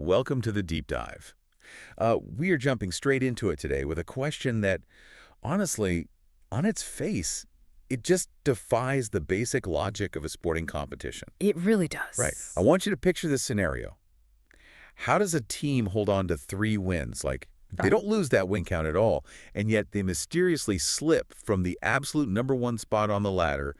welcome to the deep dive. We are jumping straight into it today with a question that, honestly, on its face, it just defies the basic logic of a sporting competition. It really does. Right. I want you to picture this scenario. How does a team hold on to 3 wins? Like, they don't lose that win count at all, and yet they mysteriously slip from the absolute #1 spot on the ladder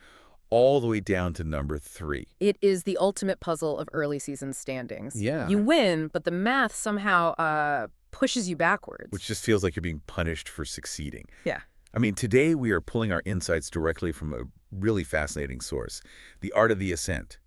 all the way down to number 3. It is the ultimate puzzle of early season standings. Yeah. You win, but the math somehow pushes you backwards. Which just feels like you're being punished for succeeding. Yeah. I mean, today we are pulling our insights directly from a really fascinating source, The Art of the Ascent,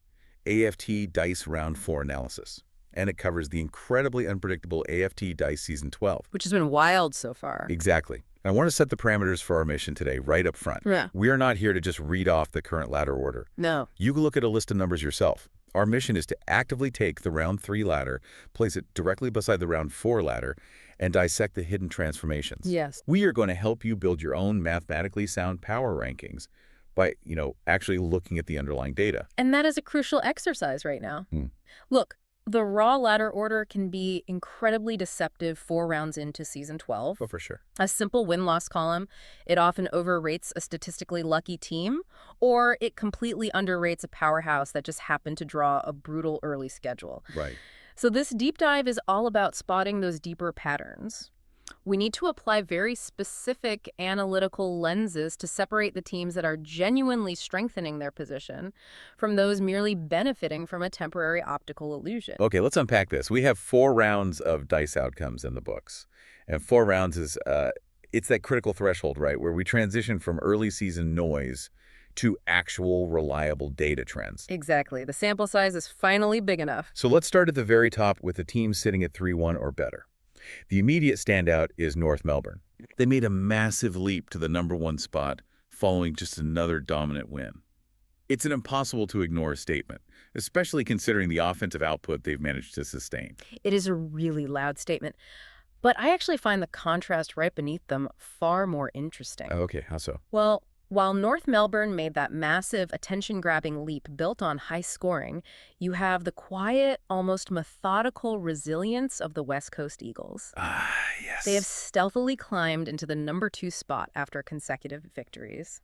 AFT Dice Round 4 analysis. And it covers the incredibly unpredictable AFT Dice Season 12. Which has been wild so far. Exactly. I want to set the parameters for our mission today right up front. Yeah. We are not here to just read off the current ladder order. No. You can look at a list of numbers yourself. Our mission is to actively take the round 3 ladder, place it directly beside the round 4 ladder, and dissect the hidden transformations. Yes. We are going to help you build your own mathematically sound power rankings by, actually looking at the underlying data. And that is a crucial exercise right now. Look, the raw ladder order can be incredibly deceptive 4 rounds into Season 12. Oh, for sure. A simple win-loss column, it often overrates a statistically lucky team, or it completely underrates a powerhouse that just happened to draw a brutal early schedule. Right. So this deep dive is all about spotting those deeper patterns. We need to apply very specific analytical lenses to separate the teams that are genuinely strengthening their position from those merely benefiting from a temporary optical illusion. Okay, let's unpack this. We have 4 rounds of dice outcomes in the books. And 4 rounds is, it's that critical threshold, right, where we transition from early season noise to actual reliable data trends. Exactly. The sample size is finally big enough. So let's start at the very top with the team sitting at 3-1 or better. The immediate standout is North Melbourne. They made a massive leap to the #1 spot following just another dominant win. It's an impossible to ignore statement, especially considering the offensive output they've managed to sustain. It is a really loud statement. But I actually find the contrast right beneath them far more interesting. Oh, okay, how so? Well, while North Melbourne made that massive attention-grabbing leap built on high scoring, you have the quiet, almost methodical resilience of the West Coast Eagles. Yes. They have stealthily climbed into the #2 spot after consecutive victories.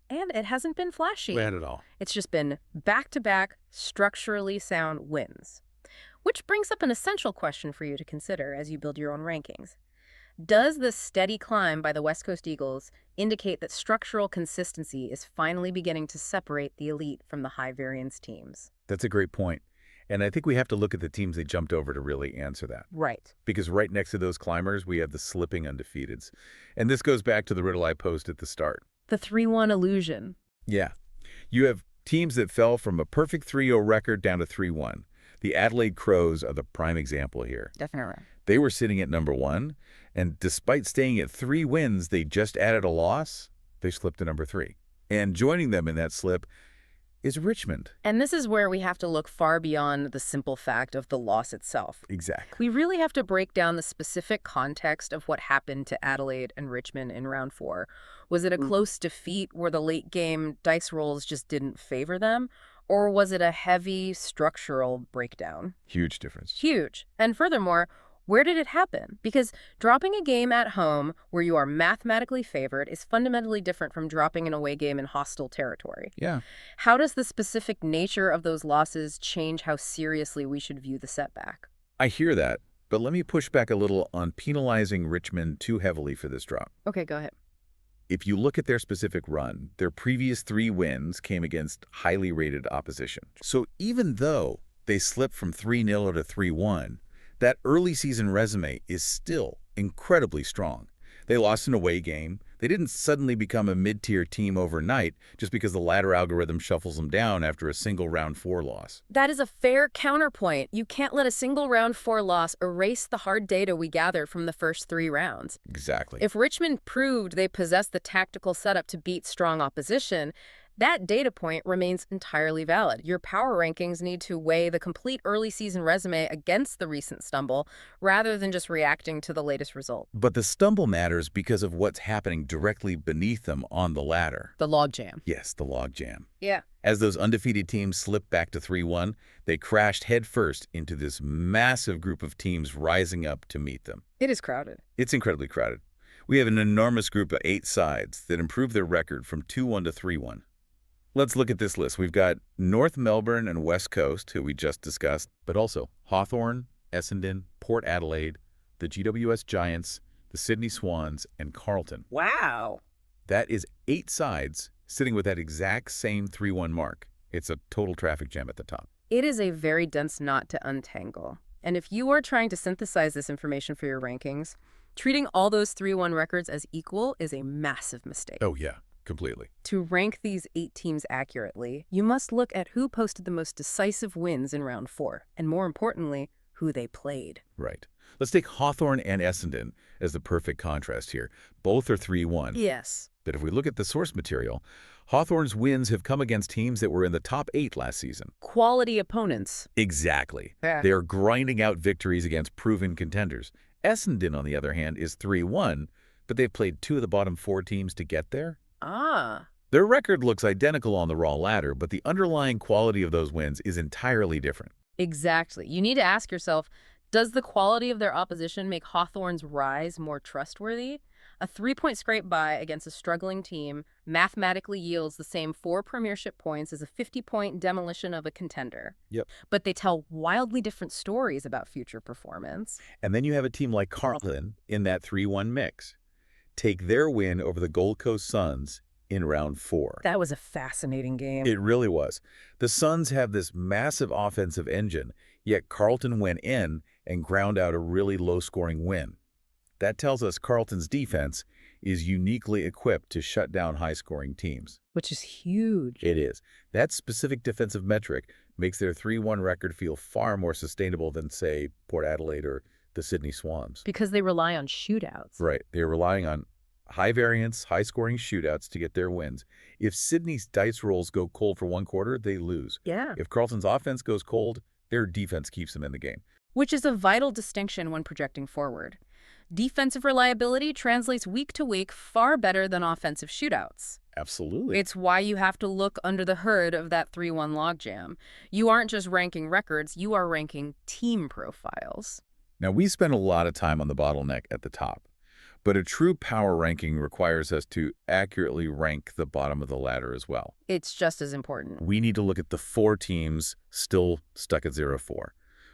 And it hasn't been flashy. Bad at all. It's just been back-to-back, structurally sound wins. Which brings up an essential question for you to consider as you build your own rankings. Does this steady climb by the West Coast Eagles indicate that structural consistency is finally beginning to separate the elite from the high-variance teams? That's a great point. And I think we have to look at the teams they jumped over to really answer that. Right. Because right next to those climbers, we have the slipping undefeateds. And this goes back to the riddle I posed at the start. The 3-1 illusion. Yeah. You have teams that fell from a perfect 3-0 record down to 3-1. The Adelaide Crows are the prime example here. Definitely. They were sitting at #1, and despite staying at 3 wins, they just added a loss. They slipped to #3. And joining them in that slip is Richmond. And this is where we have to look far beyond the simple fact of the loss itself. Exactly. We really have to break down the specific context of what happened to Adelaide and Richmond in round 4. Was it a close defeat where the late-game dice rolls just didn't favor them? Or was it a heavy structural breakdown? Huge difference. Huge. And furthermore, where did it happen? Because dropping a game at home where you are mathematically favored is fundamentally different from dropping an away game in hostile territory. Yeah. How does the specific nature of those losses change how seriously we should view the setback? I hear that, but let me push back a little on penalizing Richmond too heavily for this drop. Okay, go ahead. If you look at their specific run, their previous 3 wins came against highly rated opposition. So even though they slipped from 3-0 to 3-1, that early season resume is still incredibly strong. They lost an away game. They didn't suddenly become a mid-tier team overnight just because the ladder algorithm shuffles them down after a single round 4 loss. That is a fair counterpoint. You can't let a single round 4 loss erase the hard data we gathered from the first 3 rounds. Exactly. If Richmond proved they possessed the tactical setup to beat strong opposition, That data point remains entirely valid. Your power rankings need to weigh the complete early season resume against the recent stumble, rather than just reacting to the latest result. But the stumble matters because of what's happening directly beneath them on the ladder. The logjam. Yes, the logjam. Yeah. As those undefeated teams slipped back to 3-1, they crashed headfirst into this massive group of teams rising up to meet them. It is crowded. It's incredibly crowded. We have an enormous group of 8 sides that improved their record from 2-1 to 3-1. Let's look at this list. We've got North Melbourne and West Coast, who we just discussed, but also Hawthorn, Essendon, Port Adelaide, the GWS Giants, the Sydney Swans, and Carlton. Wow. That is 8 sides sitting with that exact same 3-1 mark. It's a total traffic jam at the top. It is a very dense knot to untangle. And if you are trying to synthesize this information for your rankings, treating all those 3-1 records as equal is a massive mistake. Oh, yeah, completely. To rank these 8 teams accurately, you must look at who posted the most decisive wins in round 4, and more importantly, who they played. Right. Let's take Hawthorn and Essendon as the perfect contrast here. Both are 3-1. Yes. But if we look at the source material, Hawthorn's wins have come against teams that were in the top 8 last season. Quality opponents. Exactly. Yeah. They are grinding out victories against proven contenders. Essendon, on the other hand, is 3-1, but they've played 2 of the bottom 4 teams to get there. Ah. Their record looks identical on the raw ladder, but the underlying quality of those wins is entirely different. Exactly. You need to ask yourself, does the quality of their opposition make Hawthorn's rise more trustworthy? A 3-point scrape by against a struggling team mathematically yields the same 4 premiership points as a 50-point demolition of a contender. Yep. But they tell wildly different stories about future performance. And then you have a team like Carlton in that 3-1 mix. Take their win over the Gold Coast Suns in round 4. That was a fascinating game. It really was. The Suns have this massive offensive engine, yet Carlton went in and ground out a really low-scoring win. That tells us Carlton's defense is uniquely equipped to shut down high-scoring teams. Which is huge. It is. That specific defensive metric makes their 3-1 record feel far more sustainable than, say, Port Adelaide or the Sydney Swans. Because they rely on shootouts. Right. They're relying on high-variance, high-scoring shootouts to get their wins. If Sydney's dice rolls go cold for one quarter, they lose. Yeah. If Carlton's offense goes cold, their defense keeps them in the game. Which is a vital distinction when projecting forward. Defensive reliability translates week to week far better than offensive shootouts. Absolutely. It's why you have to look under the hood of that 3-1 logjam. You aren't just ranking records, you are ranking team profiles. Now, we spend a lot of time on the bottleneck at the top, but a true power ranking requires us to accurately rank the bottom of the ladder as well. It's just as important. We need to look at the 4 teams still stuck at 0-4.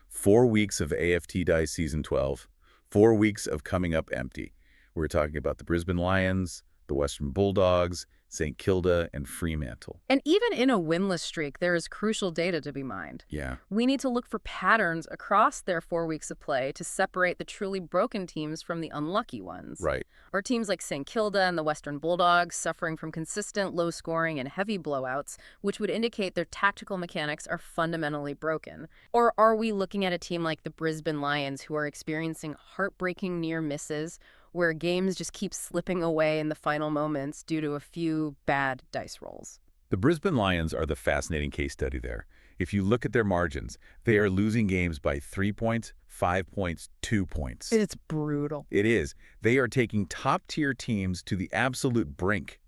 4 weeks of AFT Dice Season 12, 4 weeks of coming up empty. We're talking about the Brisbane Lions, the Western Bulldogs, St Kilda, and Fremantle. And even in a winless streak, there is crucial data to be mined. Yeah. We need to look for patterns across their 4 weeks of play to separate the truly broken teams from the unlucky ones. Right. Or teams like St Kilda and the Western Bulldogs suffering from consistent low scoring and heavy blowouts, which would indicate their tactical mechanics are fundamentally broken. Or are we looking at a team like the Brisbane Lions who are experiencing heartbreaking near misses, where games just keep slipping away in the final moments due to a few bad dice rolls? The Brisbane Lions are the fascinating case study there. If you look at their margins, they are losing games by 3 points, 5 points, 2 points. It's brutal. It is. They are taking top-tier teams to the absolute brink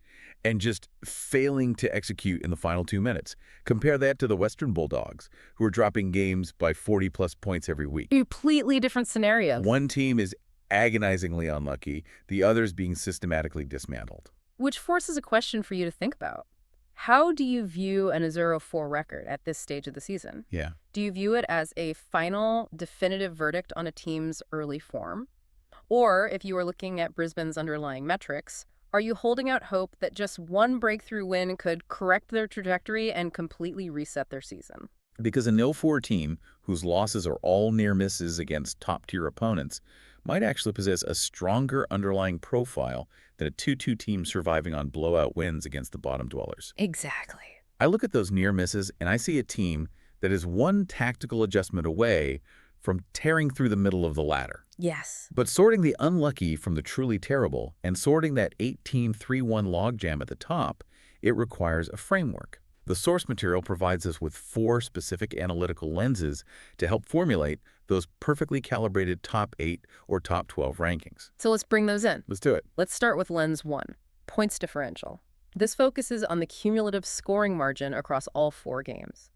and just failing to execute in the final 2 minutes. Compare that to the Western Bulldogs, who are dropping games by 40-plus points every week. Completely different scenarios. One team is agonizingly unlucky, the others being systematically dismantled. Which forces a question for you to think about. How do you view an 0-4 record at this stage of the season? Yeah. Do you view it as a final, definitive verdict on a team's early form? Or, if you are looking at Brisbane's underlying metrics, are you holding out hope that just one breakthrough win could correct their trajectory and completely reset their season? Because a 0-4 team, whose losses are all near misses against top-tier opponents, might actually possess a stronger underlying profile than a 2-2 team surviving on blowout wins against the bottom dwellers. Exactly. I look at those near misses and I see a team that is one tactical adjustment away from tearing through the middle of the ladder. Yes. But sorting the unlucky from the truly terrible and sorting that 8-team 3-1 logjam at the top It requires a framework. The source material provides us with 4 specific analytical lenses to help formulate those perfectly calibrated top 8 or top 12 rankings. So let's bring those in. Let's do it. Let's start with lens 1, points differential. This focuses on the cumulative scoring margin across all 4 games.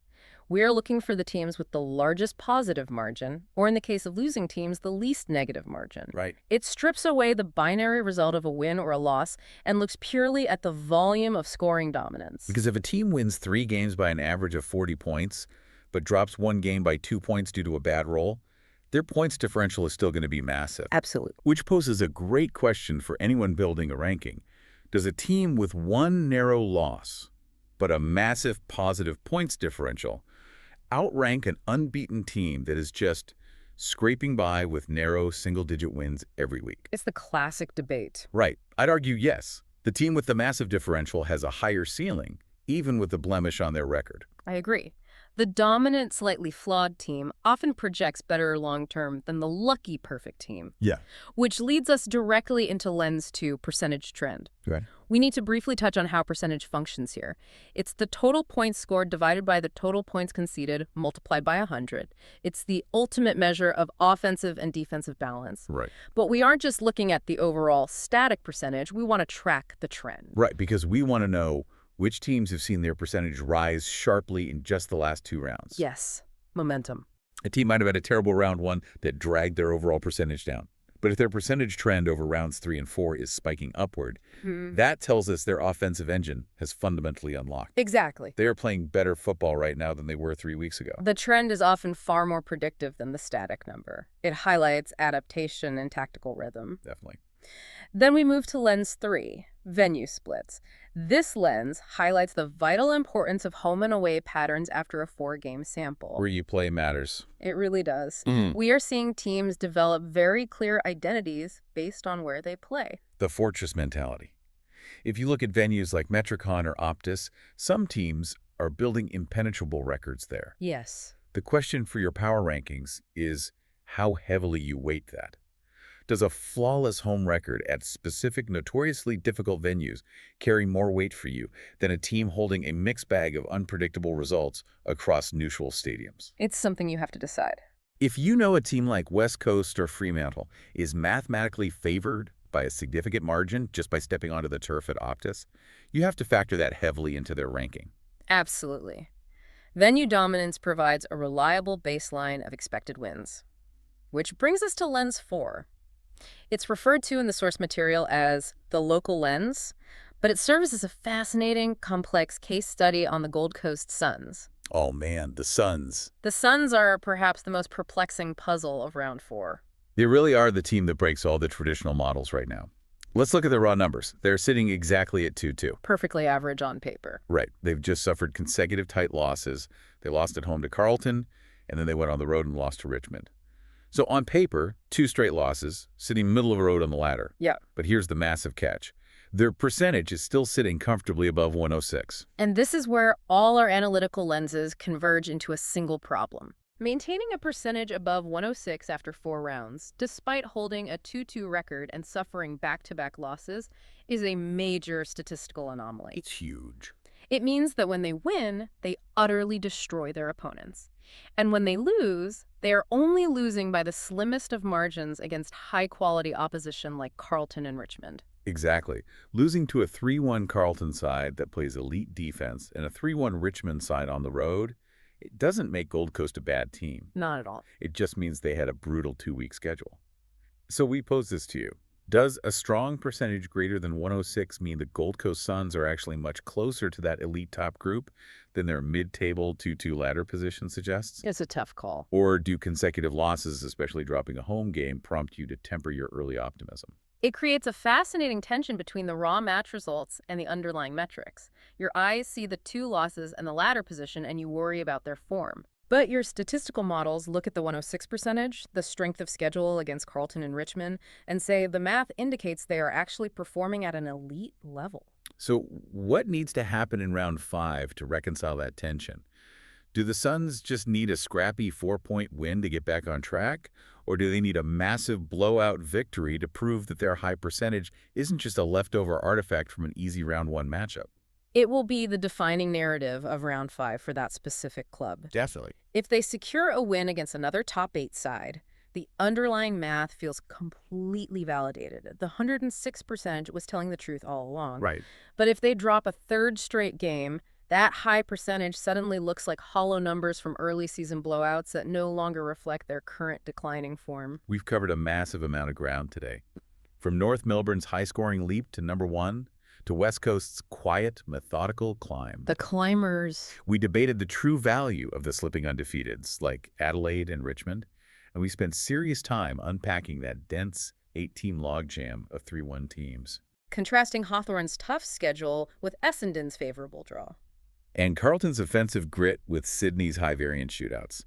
We are looking for the teams with the largest positive margin, or in the case of losing teams, the least negative margin. Right. It strips away the binary result of a win or a loss and looks purely at the volume of scoring dominance. Because if a team wins 3 games by an average of 40 points, but drops 1 game by 2 points due to a bad roll, their points differential is still going to be massive. Absolutely. Which poses a great question for anyone building a ranking. Does a team with 1 narrow loss, but a massive positive points differential, outrank an unbeaten team that is just scraping by with narrow single-digit wins every week? It's the classic debate. Right. I'd argue yes. The team with the massive differential has a higher ceiling, even with the blemish on their record. I agree. The dominant, slightly flawed team often projects better long-term than the lucky perfect team. Yeah. Which leads us directly into lens 2, percentage trend. Right. We need to briefly touch on how percentage functions here. It's the total points scored divided by the total points conceded multiplied by 100. It's the ultimate measure of offensive and defensive balance. Right. But we aren't just looking at the overall static percentage. We want to track the trend. Right, because we want to know which teams have seen their percentage rise sharply in just the last 2 rounds. Yes, momentum. A team might have had a terrible round 1 that dragged their overall percentage down. But if their percentage trend over rounds 3 and 4 is spiking upward, that tells us their offensive engine has fundamentally unlocked. Exactly. They are playing better football right now than they were 3 weeks ago. The trend is often far more predictive than the static number. It highlights adaptation and tactical rhythm. Definitely. Then we move to lens 3, venue splits. This lens highlights the vital importance of home and away patterns after a 4-game sample. Where you play matters. It really does. We are seeing teams develop very clear identities based on where they play. The fortress mentality. If you look at venues like Metricon or Optus, some teams are building impenetrable records there. Yes. The question for your power rankings is how heavily you weight that. Does a flawless home record at specific notoriously difficult venues carry more weight for you than a team holding a mixed bag of unpredictable results across neutral stadiums? It's something you have to decide. If you know a team like West Coast or Fremantle is mathematically favored by a significant margin just by stepping onto the turf at Optus, you have to factor that heavily into their ranking. Absolutely. Venue dominance provides a reliable baseline of expected wins. Which brings us to lens 4. It's referred to in the source material as the local lens, but it serves as a fascinating, complex case study on the Gold Coast Suns. Oh man, the Suns. The Suns are perhaps the most perplexing puzzle of round 4. They really are the team that breaks all the traditional models right now. Let's look at their raw numbers. They're sitting exactly at 2-2. Perfectly average on paper. Right. They've just suffered consecutive tight losses. They lost at home to Carlton, and then they went on the road and lost to Richmond. So on paper, 2 straight losses, sitting middle of the road on the ladder. Yeah. But here's the massive catch. Their percentage is still sitting comfortably above 106. And this is where all our analytical lenses converge into a single problem. Maintaining a percentage above 106 after 4 rounds, despite holding a 2-2 record and suffering back-to-back losses, is a major statistical anomaly. It's huge. It means that when they win, they utterly destroy their opponents. And when they lose, they are only losing by the slimmest of margins against high-quality opposition like Carlton and Richmond. Exactly. Losing to a 3-1 Carlton side that plays elite defense and a 3-1 Richmond side on the road, it doesn't make Gold Coast a bad team. Not at all. It just means they had a brutal 2-week schedule. So we pose this to you. Does a strong percentage greater than 106 mean the Gold Coast Suns are actually much closer to that elite top group than their mid-table 2-2 ladder position suggests? It's a tough call. Or do consecutive losses, especially dropping a home game, prompt you to temper your early optimism? It creates a fascinating tension between the raw match results and the underlying metrics. Your eyes see the 2 losses and the ladder position, and you worry about their form. But your statistical models look at the 106 percentage, the strength of schedule against Carlton and Richmond, and say the math indicates they are actually performing at an elite level. So what needs to happen in round 5 to reconcile that tension? Do the Suns just need a scrappy 4-point win to get back on track? Or do they need a massive blowout victory to prove that their high percentage isn't just a leftover artifact from an easy round 1 matchup? It will be the defining narrative of round 5 for that specific club. Definitely. If they secure a win against another top 8 side, the underlying math feels completely validated. The 106% was telling the truth all along. Right. But if they drop a third straight game, that high percentage suddenly looks like hollow numbers from early season blowouts that no longer reflect their current declining form. We've covered a massive amount of ground today. From North Melbourne's high-scoring leap to number 1, to West Coast's quiet, methodical climb. The climbers. We debated the true value of the slipping undefeateds, like Adelaide and Richmond, and we spent serious time unpacking that dense 8-team logjam of 3-1 teams. Contrasting Hawthorn's tough schedule with Essendon's favorable draw. And Carlton's offensive grit with Sydney's high-variance shootouts.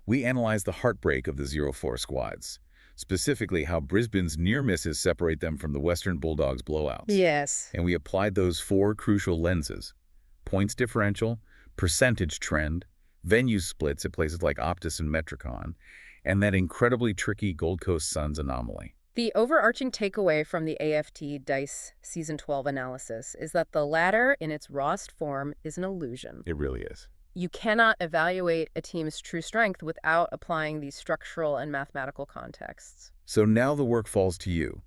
We analyzed the heartbreak of the 0-4 squads, specifically how Brisbane's near misses separate them from the Western Bulldogs' blowouts. Yes. And we applied those 4 crucial lenses: points differential, percentage trend, venue splits at places like Optus and Metricon, and that incredibly tricky Gold Coast Suns anomaly. The overarching takeaway from the AFT Dice Season 12 analysis is that the latter, in its rawest form, is an illusion. It really is. You cannot evaluate a team's true strength without applying these structural and mathematical contexts. So now the work falls to you.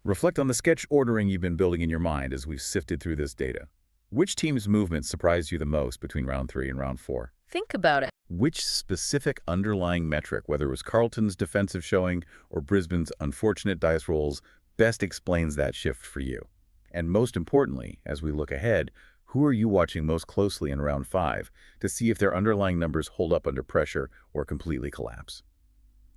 Reflect on the sketch ordering you've been building in your mind as we've sifted through this data. Which team's movement surprised you the most between round 3 and round 4? Think about it. Which specific underlying metric, whether it was Carlton's defensive showing or Brisbane's unfortunate dice rolls, best explains that shift for you? And most importantly, as we look ahead, who are you watching most closely in round 5 to see if their underlying numbers hold up under pressure or completely collapse?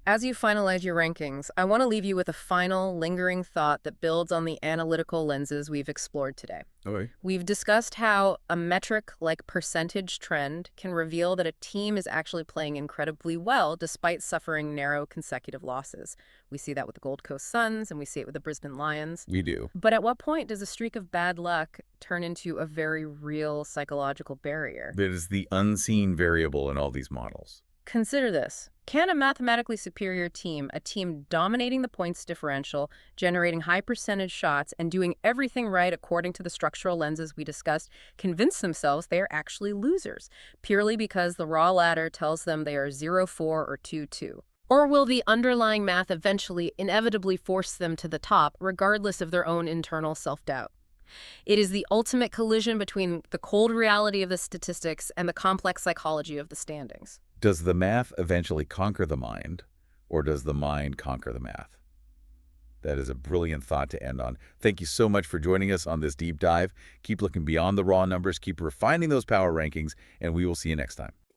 As you finalize your rankings, I want to leave you with a final, lingering thought that builds on the analytical lenses we've explored today. Okay. We've discussed how a metric like percentage trend can reveal that a team is actually playing incredibly well despite suffering narrow consecutive losses. We see that with the Gold Coast Suns, and we see it with the Brisbane Lions. We do. But at what point does a streak of bad luck turn into a very real psychological barrier? That is the unseen variable in all these models. Consider this. Can a mathematically superior team, a team dominating the points differential, generating high percentage shots, and doing everything right according to the structural lenses we discussed, convince themselves they are actually losers, purely because the raw ladder tells them they are 0-4 or 2-2? Or will the underlying math eventually inevitably force them to the top, regardless of their own internal self-doubt? It is the ultimate collision between the cold reality of the statistics and the complex psychology of the standings. Does the math eventually conquer the mind, or does the mind conquer the math? That is a brilliant thought to end on. Thank you so much for joining us on this deep dive. Keep looking beyond the raw numbers, keep refining those power rankings, and we will see you next time.